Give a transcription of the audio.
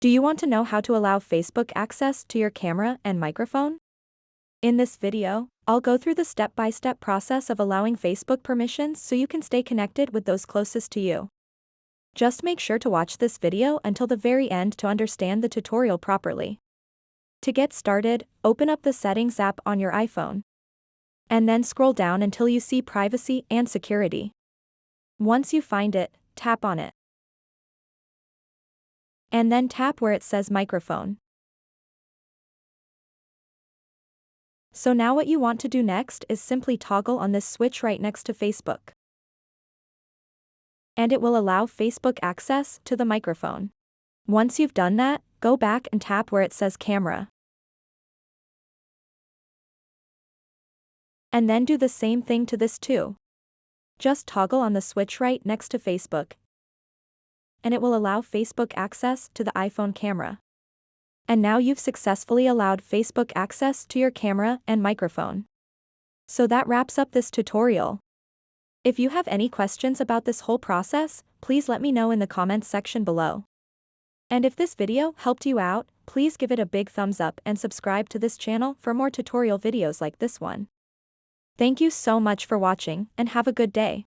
Do you want to know how to allow Facebook access to your camera and microphone? In this video, I'll go through the step-by-step process of allowing Facebook permissions so you can stay connected with those closest to you. Just make sure to watch this video until the very end to understand the tutorial properly. To get started, open up the Settings app on your iPhone. And then scroll down until you see Privacy and Security. Once you find it, tap on it. And then tap where it says Microphone. So now what you want to do next is simply toggle on this switch right next to Facebook. And it will allow Facebook access to the microphone. Once you've done that, go back and tap where it says Camera. And then do the same thing to this too. Just toggle on the switch right next to Facebook. And it will allow Facebook access to the iPhone camera. And now you've successfully allowed Facebook access to your camera and microphone. So that wraps up this tutorial. If you have any questions about this whole process, please let me know in the comments section below. And if this video helped you out, please give it a big thumbs up and subscribe to this channel for more tutorial videos like this one. Thank you so much for watching and have a good day.